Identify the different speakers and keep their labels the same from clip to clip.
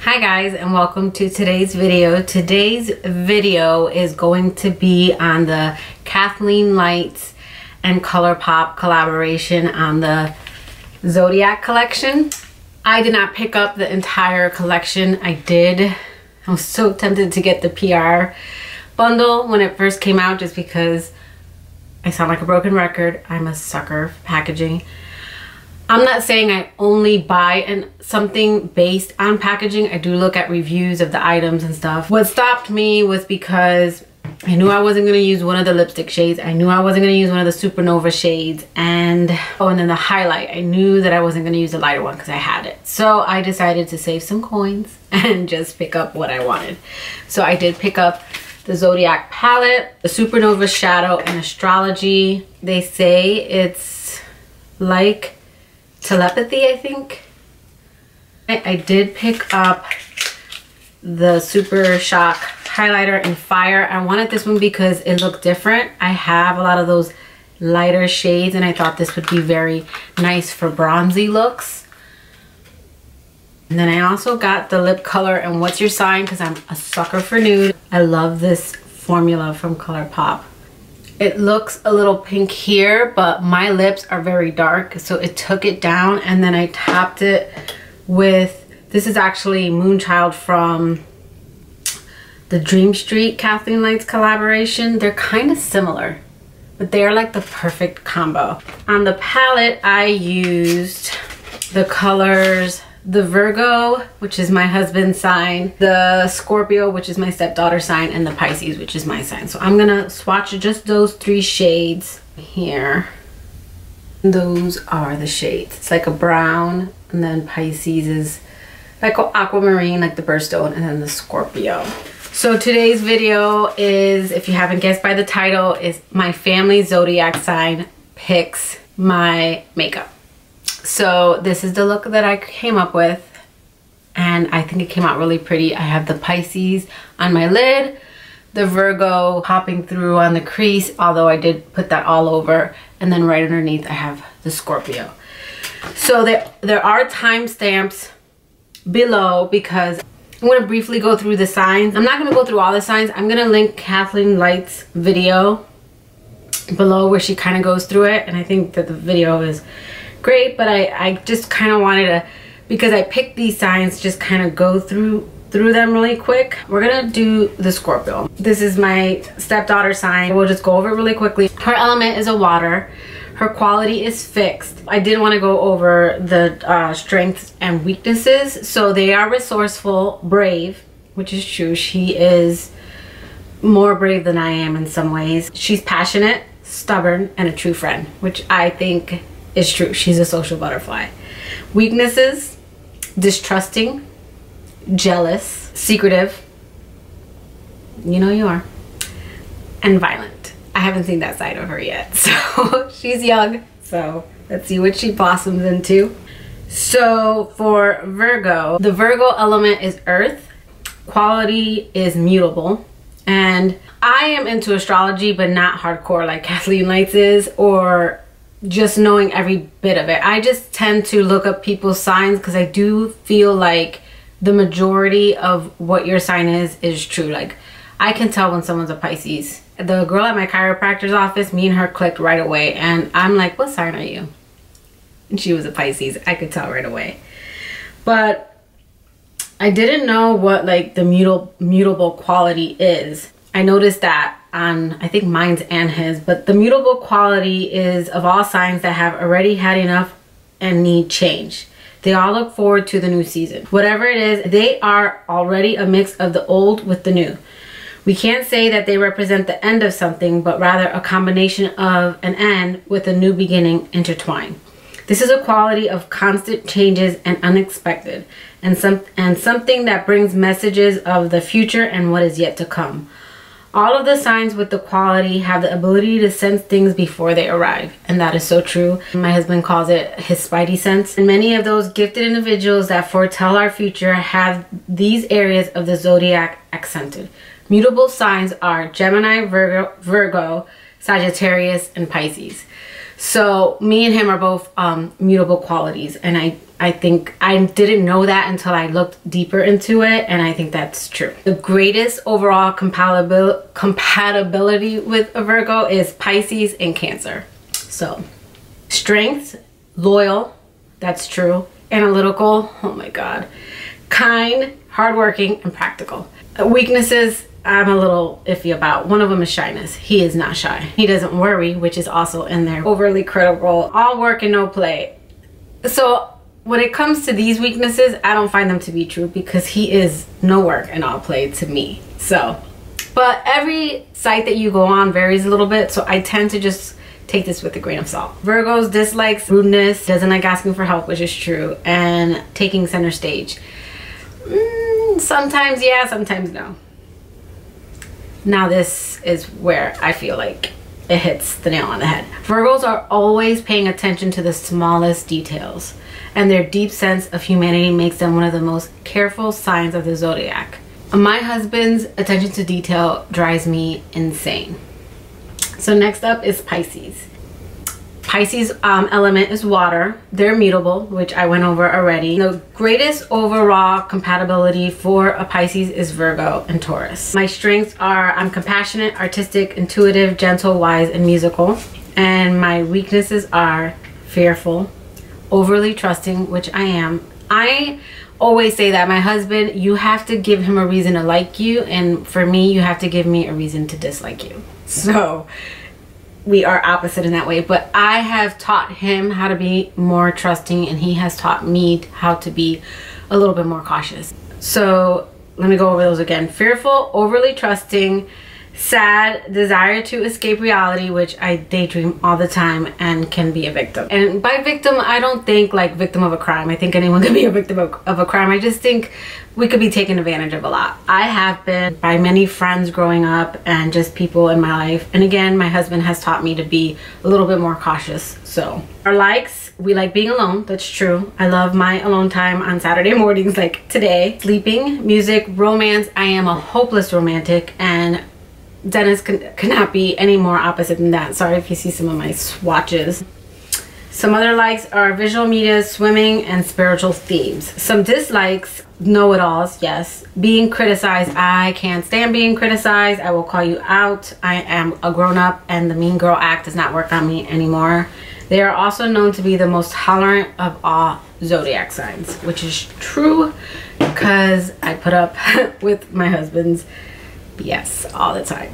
Speaker 1: Hi guys, and welcome to today's video. Today's video is going to be on the Kathleen Lights and ColourPop collaboration on the Zodiac Collection. I did not pick up the entire collection. I was so tempted to get the PR bundle when it first came out just because I sound like a broken record. I'm a sucker for packaging. I'm not saying I only buy something based on packaging. I do look at reviews of the items and stuff. What stopped me was because I knew I wasn't going to use one of the lipstick shades. I knew I wasn't going to use one of the Supernova shades. And then the highlight. I knew that I wasn't going to use the lighter one because I had it. So I decided to save some coins and just pick up what I wanted. So I did pick up the Zodiac Palette, the Supernova Shadow, and Astrology. They say it's like telepathy, I think. I did pick up the Super Shock highlighter in Fire. I wanted this one because it looked different. I have a lot of those lighter shades and I thought this would be very nice for bronzy looks. And then I also got the lip color and What's Your Sign because I'm a sucker for nude. I love this formula from ColourPop. It looks a little pink here, but my lips are very dark, so it took it down, and then I topped it with, this is actually Moonchild from the Dream Street Kathleen Lights collaboration. They're kind of similar, but they're like the perfect combo. On the palette, I used the colors, the Virgo, which is my husband's sign, the Scorpio, which is my stepdaughter's sign, and the Pisces, which is my sign. So I'm gonna swatch just those three shades here. Those are the shades. It's like a brown, and then Pisces is like an aquamarine, like the birthstone, and then the Scorpio. So today's video is, if you haven't guessed by the title, is my family zodiac sign picks my makeup. So this is the look that I came up with, and I think it came out really pretty. I have the Pisces on my lid, the Virgo popping through on the crease, although I did put that all over, and then right underneath I have the Scorpio. So there are timestamps below because I'm going to briefly go through the signs. I'm not going to go through all the signs. I'm going to link Kathleen Lights' video below where she kind of goes through it, and I think that the video is great, but I just kind of wanted to, because I picked these signs, just kind of go through them really quick. We're gonna do the Scorpio. This is my stepdaughter sign. We'll just go over it really quickly. Her element is a water. Her quality is fixed. I did want to go over the strengths and weaknesses. So they are resourceful, brave, which is true. She is more brave than I am in some ways. She's passionate, stubborn, and a true friend, which I think is true. She's a social butterfly. Weaknesses: distrusting, jealous, secretive, you know you are, and violent. I haven't seen that side of her yet, so she's young, so let's see what she blossoms into. So for Virgo, the Virgo element is earth, quality is mutable, and I am into astrology but not hardcore like Kathleen Lights is, or just knowing every bit of it. I just tend to look up people's signs because I do feel like the majority of what your sign is true. Like, I can tell when someone's a Pisces. The girl at my chiropractor's office, me and her clicked right away, and I'm like, what sign are you? And she was a Pisces. I could tell right away. But I didn't know what like the mutable quality is. I noticed that on, I think mine's and his, but the mutable quality is of all signs that have already had enough and need change. They all look forward to the new season. Whatever it is, they are already a mix of the old with the new. We can't say that they represent the end of something, but rather a combination of an end with a new beginning intertwined. This is a quality of constant changes and unexpected, and something that brings messages of the future and what is yet to come. All of the signs with the quality have the ability to sense things before they arrive, and that is so true. My husband calls it his spidey sense. And many of those gifted individuals that foretell our future have these areas of the zodiac accented. Mutable signs are Gemini, Virgo, Sagittarius, and Pisces. So me and him are both mutable qualities, and I think I didn't know that until I looked deeper into it, and I think that's true. The greatest overall compatibility with a Virgo is Pisces and Cancer. So strength, loyal, that's true. Analytical, oh my God. Kind, hardworking, and practical. Weaknesses, I'm a little iffy about. One of them is shyness. He is not shy. He doesn't worry, which is also in there. Overly critical, all work and no play. So when it comes to these weaknesses, I don't find them to be true because he is no work and all play to me. So, but every site that you go on varies a little bit, so I tend to just take this with a grain of salt. Virgos dislikes rudeness, doesn't like asking for help, which is true, and taking center stage. Sometimes yeah, sometimes no. Now this is where I feel like it hits the nail on the head. Virgos are always paying attention to the smallest details, and their deep sense of humanity makes them one of the most careful signs of the zodiac. My husband's attention to detail drives me insane. So next up is Pisces. Pisces element is water. They're mutable, which I went over already. The greatest overall compatibility for a Pisces is Virgo and Taurus. My strengths are I'm compassionate, artistic, intuitive, gentle, wise, and musical. And my weaknesses are fearful, overly trusting, which I am. I always say that my husband, you have to give him a reason to like you, and for me, you have to give me a reason to dislike you. So we are opposite in that way, but I have taught him how to be more trusting, and he has taught me how to be a little bit more cautious. So let me go over those again. Fearful, overly trusting, sad, desire to escape reality, which I daydream all the time and can be a victim. And by victim, I don't think like victim of a crime. I think anyone can be a victim of a crime. I just think we could be taken advantage of a lot. I have been by many friends growing up and just people in my life. And again, my husband has taught me to be a little bit more cautious. So our likes, we like being alone. That's true. I love my alone time on Saturday mornings like today. Sleeping, music, romance. I am a hopeless romantic, and Dennis cannot be any more opposite than that. Sorry if you see some of my swatches. Some other likes are visual media, swimming, and spiritual themes. Some dislikes, know-it-alls, yes. Being criticized, I can't stand being criticized. I will call you out. I am a grown-up, and the mean girl act does not work on me anymore. They are also known to be the most tolerant of all zodiac signs, which is true because I put up with my husband's BS all the time.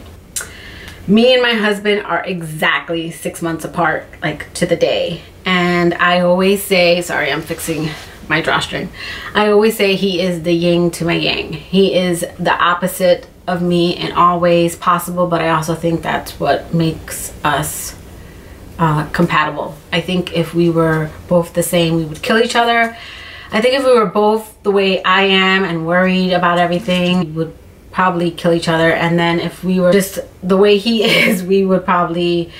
Speaker 1: Me and my husband are exactly 6 months apart, like to the day. And I always say, sorry, I'm fixing my drawstring. I always say he is the yin to my yang. He is the opposite of me in all ways possible, but I also think that's what makes us compatible. I think if we were both the same, we would kill each other. I think if we were both the way I am and worried about everything, we would probably kill each other. And then if we were just the way he is, we would probably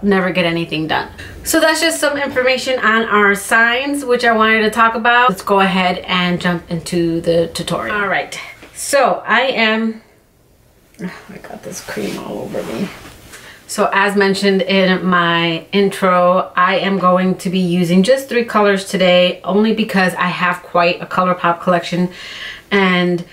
Speaker 1: never get anything done. So that's just some information on our signs, which I wanted to talk about. Let's go ahead and jump into the tutorial. All right, so I got this cream all over me. So as mentioned in my intro, I am going to be using just 3 colors today, only because I have quite a ColourPop collection, and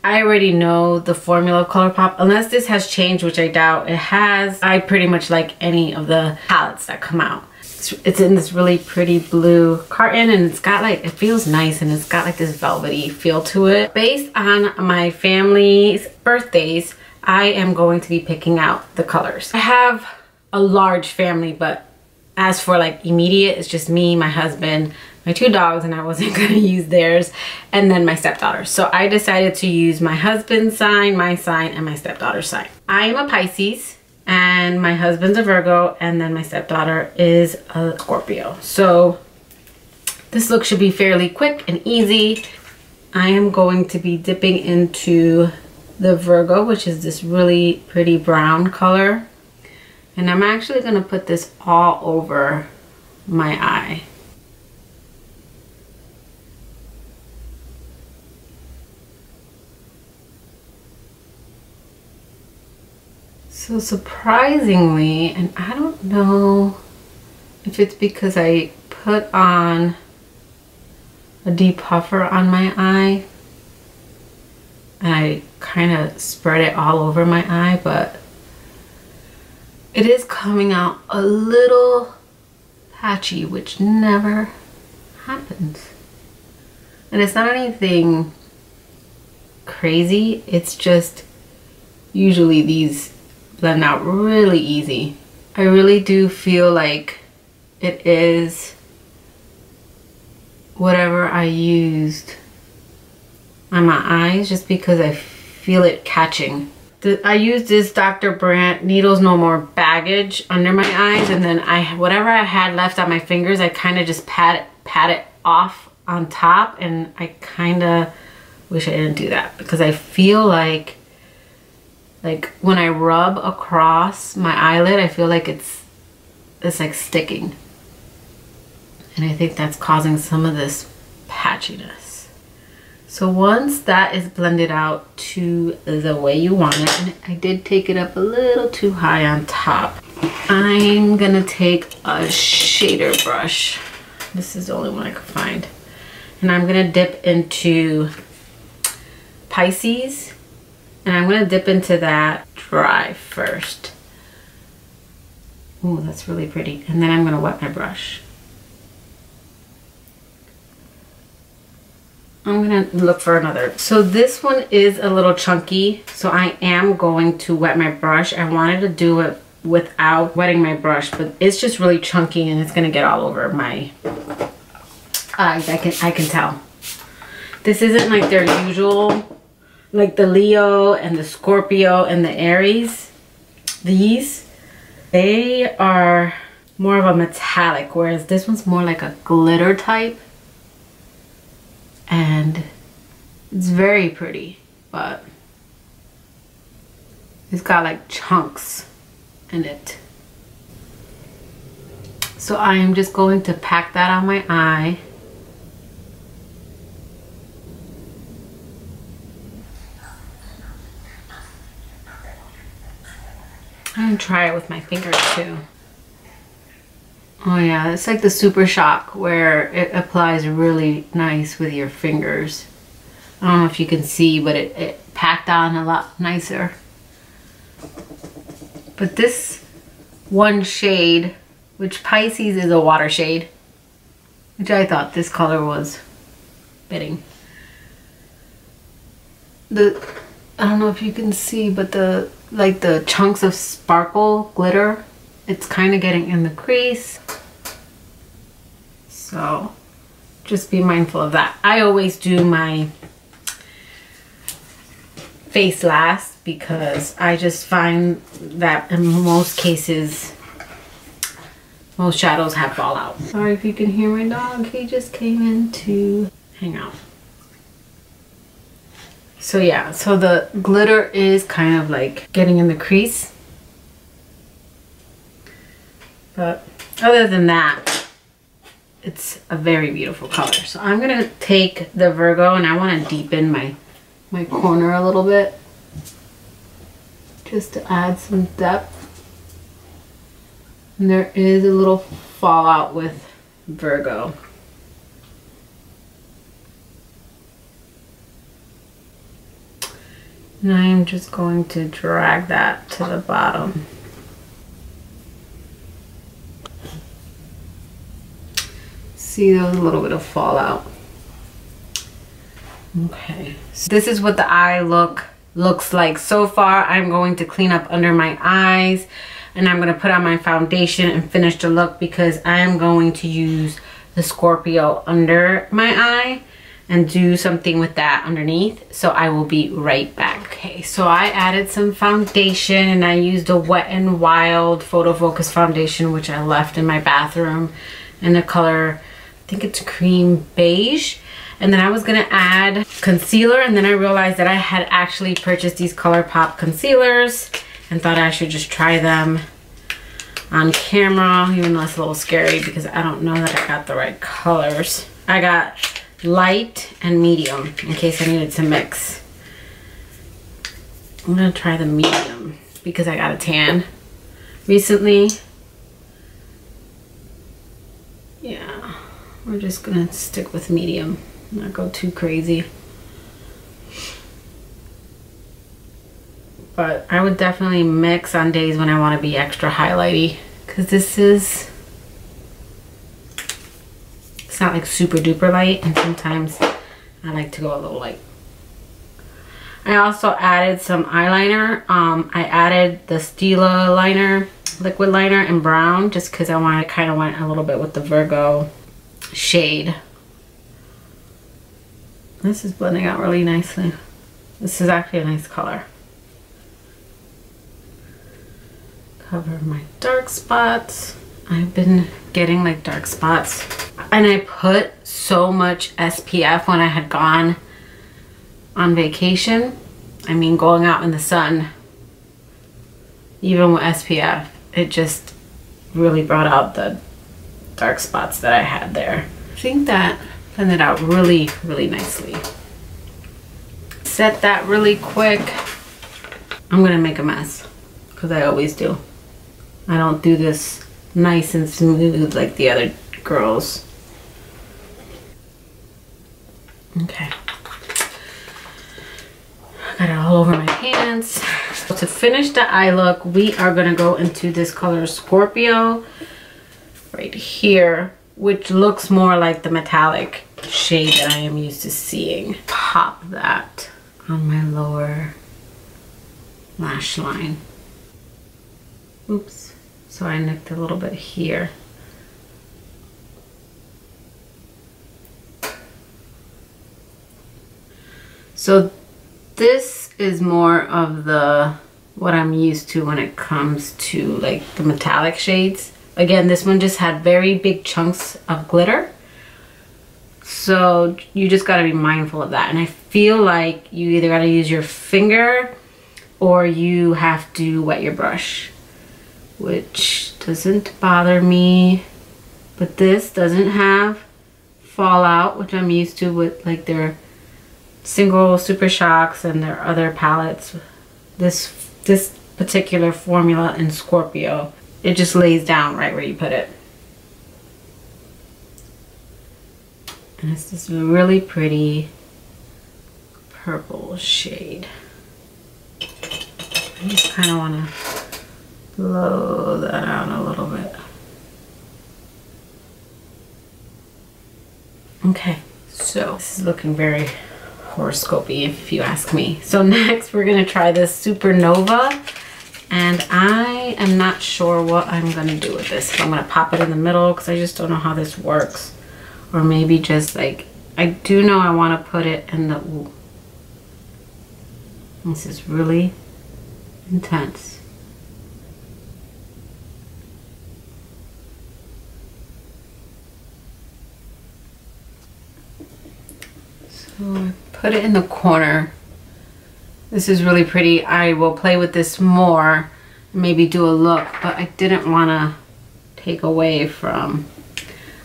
Speaker 1: I already know the formula of ColourPop. Unless this has changed, which I doubt it has, I pretty much like any of the palettes that come out. It's in this really pretty blue carton, and it's got like, it feels nice, and it's got like this velvety feel to it. Based on my family's birthdays, I am going to be picking out the colors. I have a large family, but as for like immediate, it's just me, my husband, my 2 dogs, and I wasn't gonna use theirs, and then my stepdaughter. So I decided to use my husband's sign, my sign, and my stepdaughter's sign. I am a Pisces, and my husband's a Virgo, and then my stepdaughter is a Scorpio. So this look should be fairly quick and easy. I am going to be dipping into the Virgo, which is this really pretty brown color. And I'm actually gonna put this all over my eye. So surprisingly, and I don't know if it's because I put on a depuffer on my eye and I kind of spread it all over my eye, but it is coming out a little patchy, which never happens. And it's not anything crazy, it's just usually these blend out really easy. I really do feel like it is whatever I used on my eyes, just because I feel it catching. I used this Dr. Brandt Needles No More Baggage under my eyes, and then whatever I had left on my fingers, I kind of just pat it off on top, and I kind of wish I didn't do that, because I feel like when I rub across my eyelid, I feel like it's like sticking, and I think that's causing some of this patchiness. So once that is blended out to the way you want it, and I did take it up a little too high on top, I'm gonna take a shader brush. This is the only one I could find. And I'm gonna dip into Pisces, and I'm gonna dip into that dry first. Oh, that's really pretty. And then I'm gonna wet my brush. I'm gonna look for another. So this one is a little chunky, so I am going to wet my brush. I wanted to do it without wetting my brush, but it's just really chunky and it's gonna get all over my eyes. I can tell. This isn't like their usual, like the Leo and the Scorpio and the Aries. They are more of a metallic, whereas this one's more like a glitter type. And it's very pretty, but it's got like chunks in it. So I am just going to pack that on my eye. I'm gonna try it with my fingers too. Oh yeah, it's like the Super Shock, where it applies really nice with your fingers. I don't know if you can see, but it packed on a lot nicer. But this one shade, which Pisces is a water shade, which I thought this color was fitting. I don't know if you can see, but the chunks of sparkle glitter, it's kind of getting in the crease. So just be mindful of that. I always do my face last, because I just find that in most cases, most shadows have fallout. Sorry if you can hear my dog. He just came in to hang out. So yeah, so the glitter is kind of like getting in the crease. But other than that, it's a very beautiful color. So I'm gonna take the Virgo, and I want to deepen my corner a little bit, just to add some depth. And there is a little fallout with Virgo. And I'm just going to drag that to the bottom. See, there was a little bit of fallout. Okay, so this is what the eye looks like so far. I'm going to clean up under my eyes, and I'm going to put on my foundation and finish the look, because I am going to use the Scorpio under my eye and do something with that underneath. So I will be right back. Okay, so I added some foundation, and I used a Wet n Wild Photo Focus foundation, which I left in my bathroom, in the color, I think it's cream beige. And then I was gonna add concealer, and then I realized that I had actually purchased these ColourPop concealers and thought I should just try them on camera, even though it's a little scary because I don't know that I got the right colors. I got light and medium in case I needed to mix. I'm gonna try the medium because I got a tan recently. Yeah, we're just gonna stick with medium, not go too crazy. But I would definitely mix on days when I want to be extra highlighty, because this is, it's not like super duper light, and sometimes I like to go a little light. I also added some eyeliner. I added the Stila liner, liquid liner in brown, just because I wanted, kind of went a little bit with the Virgo shade. This is blending out really nicely. This is actually a nice color. Cover my dark spots. I've been getting like dark spots, and I put so much SPF when I had gone on vacation. I mean, going out in the sun, even with SPF, it just really brought out the dark spots that I had there. I think that blended out really, really nicely. Set that really quick. I'm gonna make a mess, because I always do. I don't do this nice and smooth like the other girls. Okay. Got it all over my hands. So to finish the eye look, we are gonna go into this color Scorpio right here, which looks more like the metallic shade that I am used to seeing. Pop that on my lower lash line. Oops, so I nicked a little bit here. So this is more of the, what I'm used to when it comes to like the metallic shades. Again, this one just had very big chunks of glitter. So you just gotta be mindful of that. And I feel like you either gotta use your finger or you have to wet your brush, which doesn't bother me. But this doesn't have fallout, which I'm used to with like their single Super Shocks and their other palettes. This particular formula in Scorpio, it just lays down right where you put it. And it's this really pretty purple shade. I just kind of want to blow that out a little bit. Okay, so this is looking very horoscopy if you ask me. So next we're gonna try this Supernova, and I am not sure what I'm gonna do with this. If I'm gonna pop it in the middle, because I just don't know how this works, or maybe just like, I do know I want to put it in the, ooh, this is really intense. So I put it in the corner. This is really pretty. I will play with this more, maybe do a look, but I didn't want to take away from,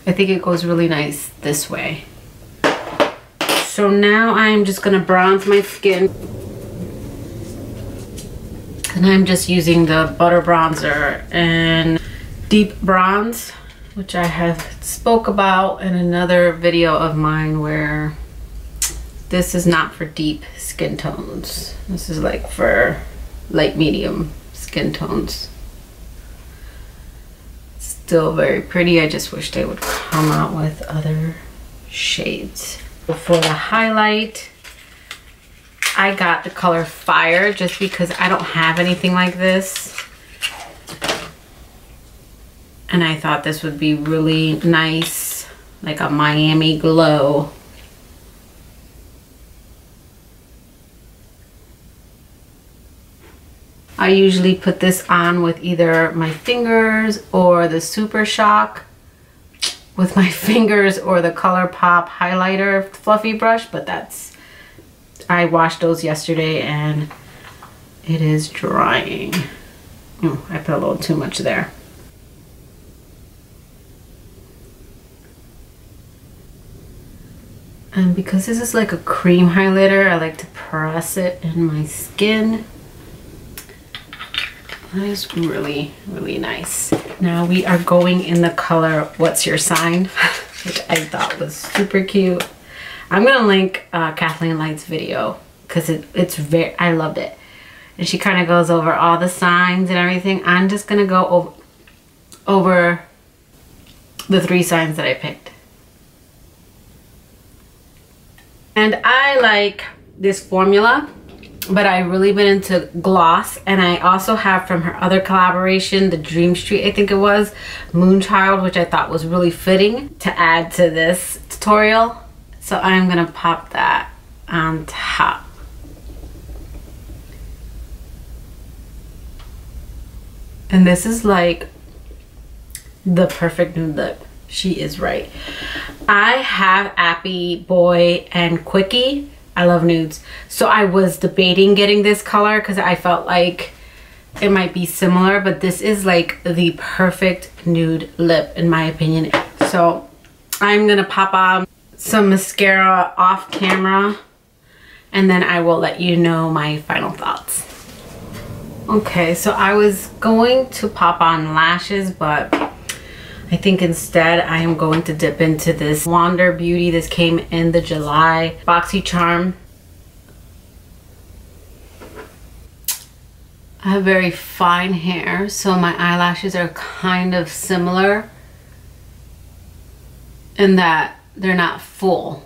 Speaker 1: I think it goes really nice this way. So now I'm just going to bronze my skin. And I'm just using the Butter Bronzer and Deep Bronze, which I have spoke about in another video of mine, where this is not for deep skin tones. This is like for light medium skin tones. Still very pretty. I just wish they would come out with other shades. For the highlight, I got the color Fire just because I don't have anything like this. And I thought this would be really nice, like a Miami glow. I usually put this on with either my fingers or the Super Shock with my fingers, or the ColourPop highlighter fluffy brush, but that's, I washed those yesterday and it is drying. Oh, I put a little too much there. And because this is like a cream highlighter, I like to press it in my skin. That is really, really nice. Now we are going in the color What's Your Sign, which I thought was super cute. I'm gonna link Kathleen Lights' video because it's very, I loved it. And she kind of goes over all the signs and everything. I'm just gonna go over the 3 signs that I picked. And I like this formula, but I've really been into gloss. And I also have from her other collaboration, the Dream Street, I think it was, Moonchild, which I thought was really fitting to add to this tutorial. So I'm gonna pop that on top. And this is like the perfect nude lip. She is right. I have Appy Boy and Quickie. I love nudes. So I was debating getting this color because I felt like it might be similar, but this is like the perfect nude lip in my opinion. So I'm gonna pop on some mascara off camera and then I will let you know my final thoughts. Okay, so I was going to pop on lashes, but I think instead I am going to dip into this Wander Beauty. This came in the July BoxyCharm. I have very fine hair, so my eyelashes are kind of similar in that they're not full.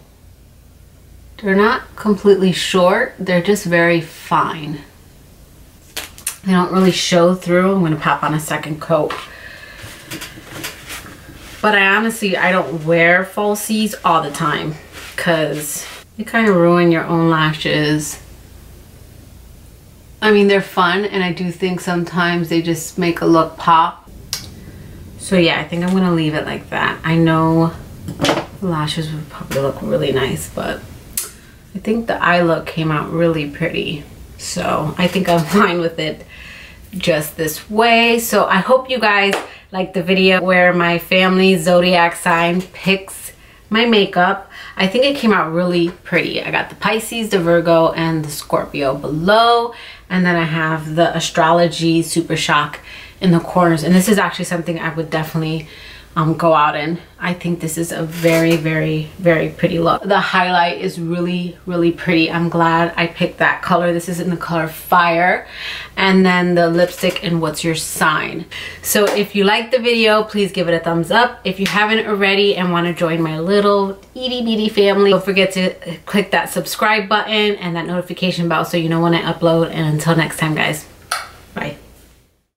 Speaker 1: They're not completely short, they're just very fine. They don't really show through. I'm gonna pop on a second coat. But I don't wear falsies all the time because they kind of ruin your own lashes. I mean, they're fun and I do think sometimes they just make a look pop. So yeah, I think I'm gonna leave it like that. I know the lashes would probably look really nice, but I think the eye look came out really pretty. So I think I'm fine with it just this way. So I hope you guys like the video where my family zodiac sign picks my makeup. I think it came out really pretty. I got the Pisces, the Virgo, and the Scorpio below. And then I have the Astrology Super Shock in the corners. And this is actually something I would definitely go out in. I think this is a very, very, very pretty look. The highlight is really, really pretty. I'm glad I picked that color. This is in the color Fire. And then the lipstick in What's Your Sign. So if you liked the video, please give it a thumbs up. If you haven't already and want to join my little itty bitty family, don't forget to click that subscribe button and that notification bell so you know when I upload. And until next time, guys, bye.